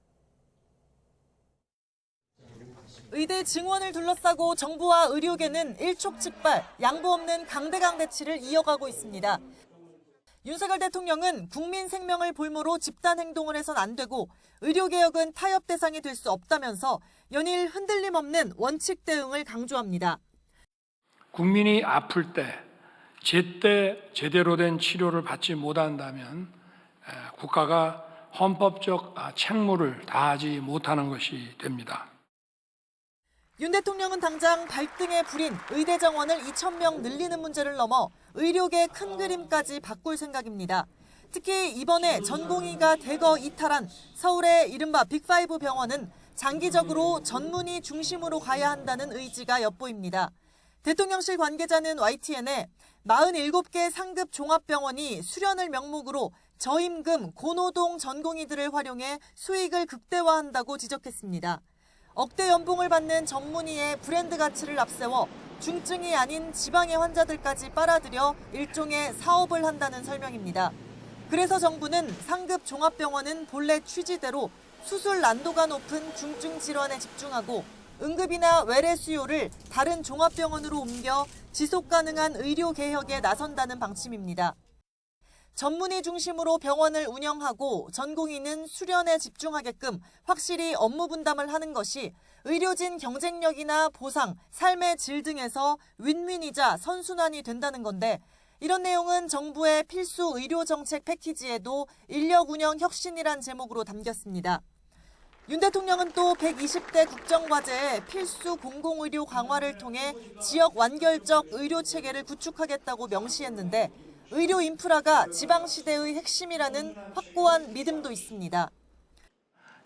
의대 증원을 둘러싸고 정부와 의료계는 일촉즉발, 양보 없는 강대강 대치를 이어가고 있습니다. 윤석열 대통령은 국민 생명을 볼모로 집단 행동을 해선 안 되고 의료개혁은 타협 대상이 될 수 없다면서 연일 흔들림 없는 원칙 대응을 강조합니다. 국민이 아플 때 제때 제대로 된 치료를 받지 못한다면 국가가 헌법적 책무를 다하지 못하는 것이 됩니다. 윤 대통령은 당장 발등에 불인 의대 정원을 2,000명 늘리는 문제를 넘어 의료계 큰 그림까지 바꿀 생각입니다. 특히 이번에 전공의가 대거 이탈한 서울의 이른바 빅5 병원은 장기적으로 전문의 중심으로 가야 한다는 의지가 엿보입니다. 대통령실 관계자는 YTN에 47개 상급 종합병원이 수련을 명목으로 저임금, 고노동 전공의들을 활용해 수익을 극대화한다고 지적했습니다. 억대 연봉을 받는 전문의의 브랜드 가치를 앞세워 중증이 아닌 지방의 환자들까지 빨아들여 일종의 사업을 한다는 설명입니다. 그래서 정부는 상급 종합병원은 본래 취지대로 수술 난도가 높은 중증 질환에 집중하고 응급이나 외래 수요를 다른 종합병원으로 옮겨 지속 가능한 의료 개혁에 나선다는 방침입니다. 전문의 중심으로 병원을 운영하고 전공의는 수련에 집중하게끔 확실히 업무 분담을 하는 것이 의료진 경쟁력이나 보상, 삶의 질 등에서 윈윈이자 선순환이 된다는 건데 이런 내용은 정부의 필수 의료정책 패키지에도 인력 운영 혁신이란 제목으로 담겼습니다. 윤 대통령은 또 120대 국정과제에 필수 공공의료 강화를 통해 지역 완결적 의료체계를 구축하겠다고 명시했는데 의료 인프라가 지방시대의 핵심이라는 확고한 믿음도 있습니다.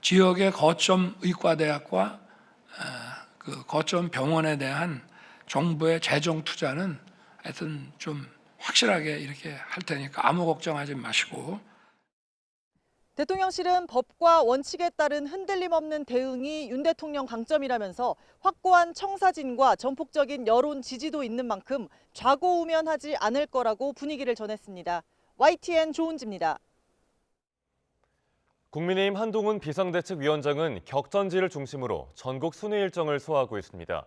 지역의 거점 의과대학과 그 거점 병원에 대한 정부의 재정 투자는 하여튼 좀 확실하게 이렇게 할 테니까 아무 걱정하지 마시고. 대통령실은 법과 원칙에 따른 흔들림 없는 대응이 윤 대통령 강점이라면서 확고한 청사진과 전폭적인 여론 지지도 있는 만큼 좌고우면하지 않을 거라고 분위기를 전했습니다. YTN 조은지입니다. 국민의힘 한동훈 비상대책위원장은 격전지를 중심으로 전국 순회 일정을 소화하고 있습니다.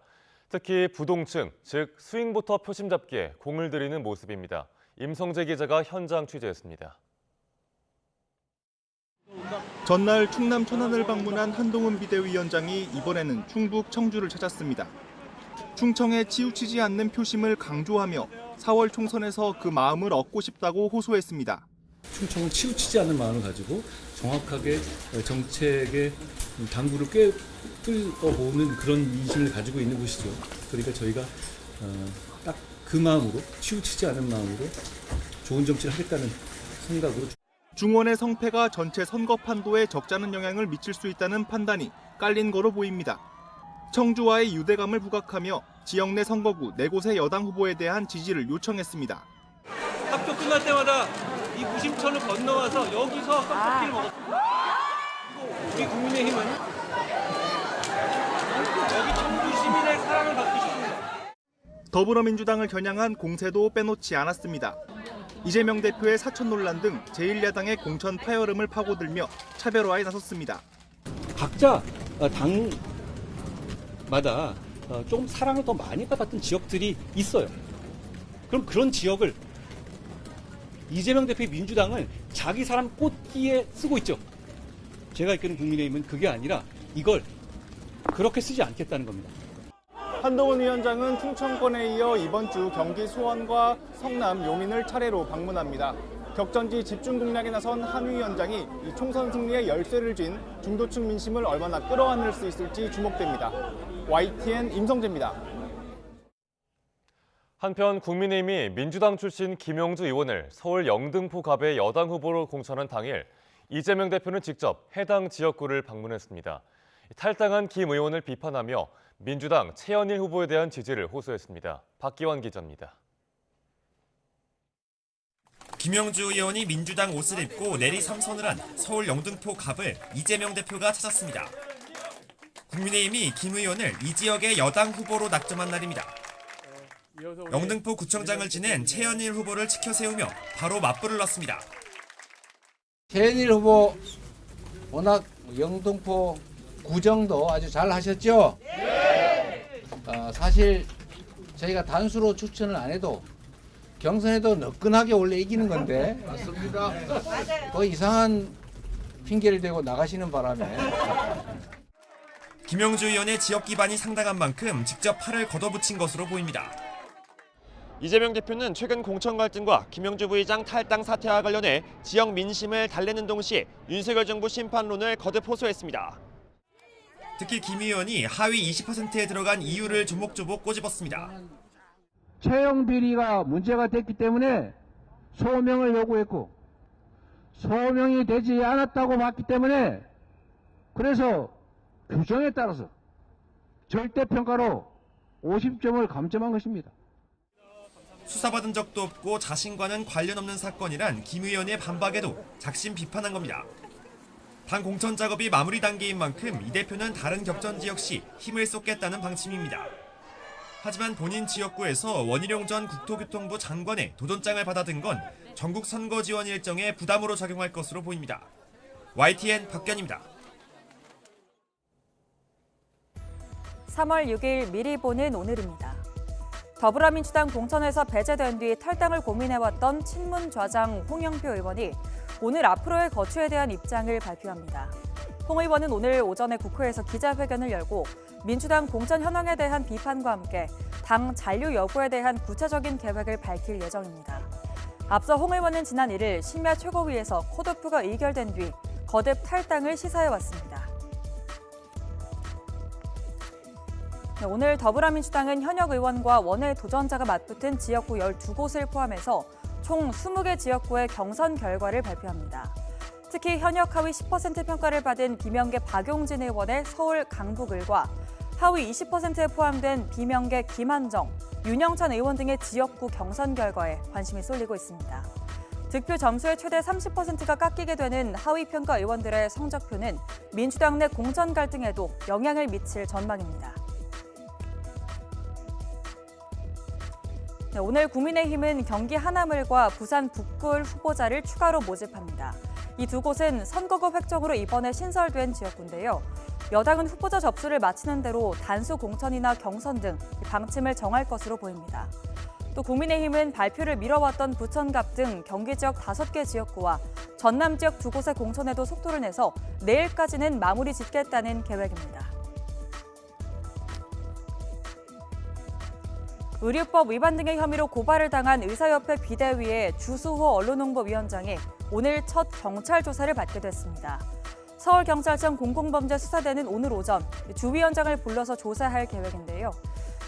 특히 부동층, 즉 스윙부터 표심 잡기에 공을 들이는 모습입니다. 임성재 기자가 현장 취재했습니다. 전날 충남 천안을 방문한 한동훈 비대위원장이 이번에는 충북 청주를 찾았습니다. 충청에 치우치지 않는 표심을 강조하며 4월 총선에서 그 마음을 얻고 싶다고 호소했습니다. 충청은 치우치지 않는 마음을 가지고 정확하게 정책의 당구를 끌어보는 그런 민심을 가지고 있는 곳이죠. 그러니까 저희가 딱 그 마음으로, 치우치지 않은 마음으로 좋은 정치를 하겠다는 생각으로. 중원의 성패가 전체 선거 판도에 적잖은 영향을 미칠 수 있다는 판단이 깔린 거로 보입니다. 청주와의 유대감을 부각하며 지역 내 선거구 4곳의 여당 후보에 대한 지지를 요청했습니다. 합격 끝날 때마다 이 무심천을 건너와서 여기서 떡볶이를 먹었습니다. 그리고 우리 국민의힘은 여기 청주 시민의 사랑을 받고 싶습니다. 더불어민주당을 겨냥한 공세도 빼놓지 않았습니다. 이재명 대표의 사천 논란 등 제1야당의 공천 파열음을 파고들며 차별화에 나섰습니다. 각자 당마다 조금 사랑을 더 많이 받았던 지역들이 있어요. 그럼 그런 지역을 이재명 대표의 민주당은 자기 사람 꽂기에 쓰고 있죠. 제가 이끄는 국민의힘은 그게 아니라 이걸 그렇게 쓰지 않겠다는 겁니다. 한동훈 위원장은 충청권에 이어 이번 주 경기 수원과 성남 용인을 차례로 방문합니다. 격전지 집중 공략에 나선 한 위원장이 이 총선 승리에 열쇠를 쥔 중도층 민심을 얼마나 끌어안을 수 있을지 주목됩니다. YTN 임성재입니다. 한편 국민의힘이 민주당 출신 김영주 의원을 서울 영등포갑의 여당 후보로 공천한 당일 이재명 대표는 직접 해당 지역구를 방문했습니다. 탈당한 김 의원을 비판하며 민주당 최현일 후보에 대한 지지를 호소했습니다. 박기환 기자입니다. 김영주 의원이 민주당 옷을 입고 내리 삼선을 한 서울 영등포 갑을 이재명 대표가 찾았습니다. 국민의힘이 김 의원을 이 지역의 여당 후보로 낙점한 날입니다. 영등포 구청장을 지낸 최현일 후보를 치켜 세우며 바로 맞불을 놨습니다. 최현일 후보 워낙 영등포 구정도 아주 잘 하셨죠? 사실 저희가 단수로 추천을 안 해도 경선에도 너끈하게 원래 이기는 건데 맞습니다. 더 이상한 핑계를 대고 나가시는 바람에 김영주 의원의 지역 기반이 상당한 만큼 직접 팔을 걷어붙인 것으로 보입니다. 이재명 대표는 최근 공천 갈등과 김영주 부의장 탈당 사태와 관련해 지역 민심을 달래는 동시에 윤석열 정부 심판론을 거듭 호소했습니다. 특히 김 의원이 하위 20%에 들어간 이유를 조목조목 꼬집었습니다. 채용 비리가 문제가 됐기 때문에 소명을 요구했고 소명이 되지 않았다고 봤기 때문에 그래서 규정에 따라서 절대평가로 50점을 감점한 것입니다. 수사받은 적도 없고 자신과는 관련 없는 사건이란 김 의원의 반박에도 작심 비판한 겁니다. 당 공천 작업이 마무리 단계인 만큼 이 대표는 다른 격전지 역시 힘을 쏟겠다는 방침입니다. 하지만 본인 지역구에서 원희룡 전 국토교통부 장관의 도전장을 받아든 건 전국 선거 지원 일정에 부담으로 작용할 것으로 보입니다. YTN 박견입니다. 3월 6일 미리 보는 오늘입니다. 더불어민주당 공천에서 배제된 뒤 탈당을 고민해왔던 친문좌장 홍영표 의원이 오늘 앞으로의 거취에 대한 입장을 발표합니다. 홍 의원은 오늘 오전에 국회에서 기자회견을 열고 민주당 공천 현황에 대한 비판과 함께 당 잔류 여부에 대한 구체적인 계획을 밝힐 예정입니다. 앞서 홍 의원은 지난 1일 심야 최고위에서 컷오프가 의결된 뒤 거듭 탈당을 시사해왔습니다. 오늘 더불어민주당은 현역 의원과 원외 도전자가 맞붙은 지역구 12곳을 포함해서 총 20개 지역구의 경선 결과를 발표합니다. 특히 현역 하위 10% 평가를 받은 비명계 박용진 의원의 서울 강북을과 하위 20%에 포함된 비명계 김한정, 윤영찬 의원 등의 지역구 경선 결과에 관심이 쏠리고 있습니다. 득표 점수의 최대 30%가 깎이게 되는 하위 평가 의원들의 성적표는 민주당 내 공천 갈등에도 영향을 미칠 전망입니다. 오늘 국민의힘은 경기 하나물과 부산 북구을 후보자를 추가로 모집합니다. 이 두 곳은 선거구 획정으로 이번에 신설된 지역구인데요. 여당은 후보자 접수를 마치는 대로 단수 공천이나 경선 등 방침을 정할 것으로 보입니다. 또 국민의힘은 발표를 미뤄왔던 부천갑 등 경기 지역 5개 지역구와 전남 지역 2곳의 공천에도 속도를 내서 내일까지는 마무리 짓겠다는 계획입니다. 의료법 위반 등의 혐의로 고발을 당한 의사협회 비대위의 주수호 언론홍보위원장이 오늘 첫 경찰 조사를 받게 됐습니다. 서울경찰청 공공범죄수사대는 오늘 오전 주 위원장을 불러서 조사할 계획인데요.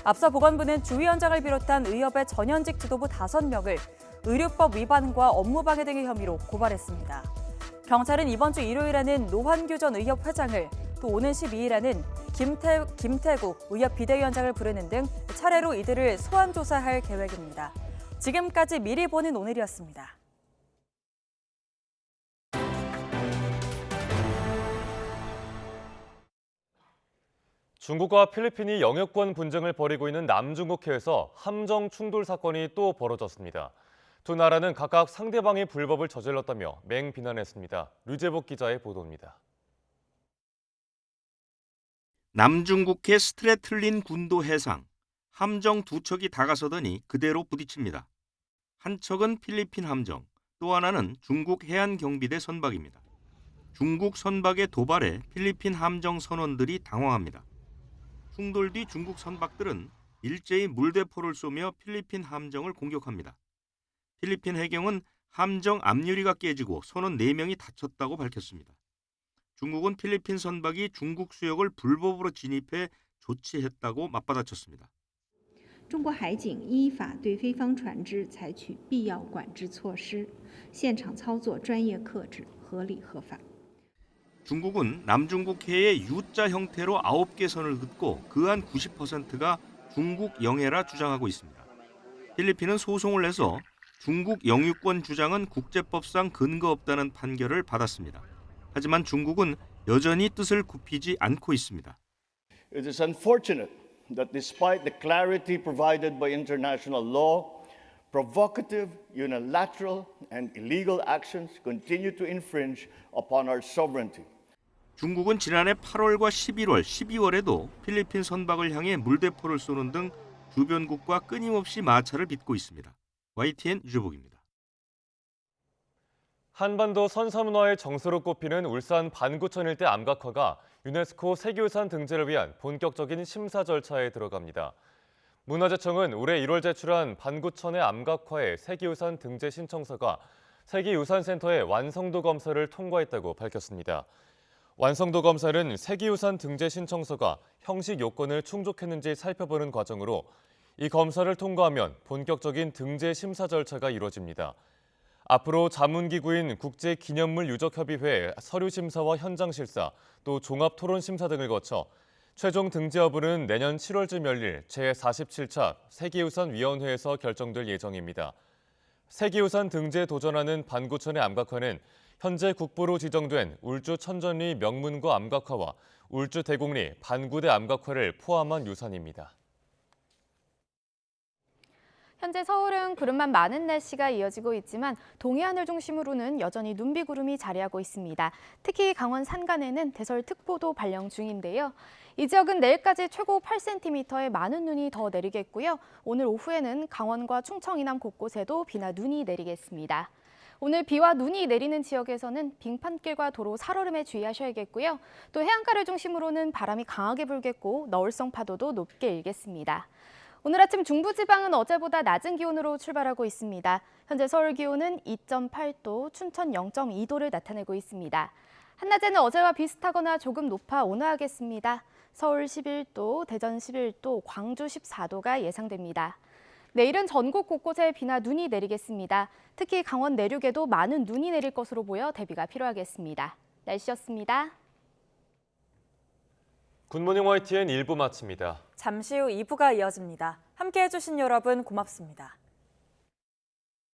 앞서 보건부는 주 위원장을 비롯한 의협의 전현직 지도부 5명을 의료법 위반과 업무방해 등의 혐의로 고발했습니다. 경찰은 이번 주 일요일에는 노환규 전 의협 회장을, 또 오는 12일에는 김태구 의협 비대위원장을 부르는 등 차례로 이들을 소환 조사할 계획입니다. 지금까지 미리 보는 오늘이었습니다. 중국과 필리핀이 영유권 분쟁을 벌이고 있는 남중국해에서 함정 충돌 사건이 또 벌어졌습니다. 두 나라는 각각 상대방이 불법을 저질렀다며 맹비난했습니다. 류재복 기자의 보도입니다. 남중국해 스트레틀린 군도 해상, 함정 두 척이 다가서더니 그대로 부딪힙니다. 한 척은 필리핀 함정, 또 하나는 중국 해안경비대 선박입니다. 중국 선박의 도발에 필리핀 함정 선원들이 당황합니다. 충돌 뒤 중국 선박들은 일제히 물대포를 쏘며 필리핀 함정을 공격합니다. 필리핀 해경은 함정 앞유리가 깨지고 선원 4명이 다쳤다고 밝혔습니다. 중국은 필리핀 선박이 중국 수역을 불법으로 진입해 조치했다고 맞받아쳤습니다. 中国海警依法对非方船只采取必要管制措施，现场操作专业克制、合理合法。 중국은 남중국해의 U자 형태로 9개 선을 긋고 그 한 90%가 중국 영해라 주장하고 있습니다. 필리핀은 소송을 내서 중국 영유권 주장은 국제법상 근거 없다는 판결을 받았습니다. 하지만 중국은 여전히 뜻을 굽히지 않고 있습니다. It is unfortunate that despite the clarity provided by international law, provocative, unilateral, and illegal actions continue to infringe upon our sovereignty. 중국은 지난해 8월과 11월, 12월에도 필리핀 선박을 향해 물대포를 쏘는 등 주변국과 끊임없이 마찰을 빚고 있습니다. YTN 유재복입니다. 한반도 선사문화의 정서로 꼽히는 울산 반구천 일대 암각화가 유네스코 세계유산 등재를 위한 본격적인 심사 절차에 들어갑니다. 문화재청은 올해 1월 제출한 반구천의 암각화의 세계유산 등재 신청서가 세계유산센터의 완성도 검사를 통과했다고 밝혔습니다. 완성도 검사는 세계유산 등재 신청서가 형식 요건을 충족했는지 살펴보는 과정으로 이 검사를 통과하면 본격적인 등재 심사 절차가 이루어집니다. 앞으로 자문기구인 국제기념물유적협의회 서류심사와 현장실사, 또 종합토론심사 등을 거쳐 최종 등재 여부는 내년 7월쯤 열릴 제47차 세계유산위원회에서 결정될 예정입니다. 세계유산 등재에 도전하는 반구천의 암각화는 현재 국보로 지정된 울주 천전리 명문고 암각화와 울주 대곡리 반구대 암각화를 포함한 유산입니다. 현재 서울은 구름만 많은 날씨가 이어지고 있지만 동해안을 중심으로는 여전히 눈비구름이 자리하고 있습니다. 특히 강원 산간에는 대설특보도 발령 중인데요. 이 지역은 내일까지 최고 8cm의 많은 눈이 더 내리겠고요. 오늘 오후에는 강원과 충청 이남 곳곳에도 비나 눈이 내리겠습니다. 오늘 비와 눈이 내리는 지역에서는 빙판길과 도로 살얼음에 주의하셔야겠고요. 또 해안가를 중심으로는 바람이 강하게 불겠고 너울성 파도도 높게 일겠습니다. 오늘 아침 중부지방은 어제보다 낮은 기온으로 출발하고 있습니다. 현재 서울 기온은 2.8도, 춘천 0.2도를 나타내고 있습니다. 한낮에는 어제와 비슷하거나 조금 높아 온화하겠습니다. 서울 11도, 대전 11도, 광주 14도가 예상됩니다. 내일은 전국 곳곳에 비나 눈이 내리겠습니다. 특히 강원 내륙에도 많은 눈이 내릴 것으로 보여 대비가 필요하겠습니다. 날씨였습니다. 굿모닝 YTN 1부 마칩니다. 잠시 후 2부가 이어집니다. 함께해 주신 여러분 고맙습니다.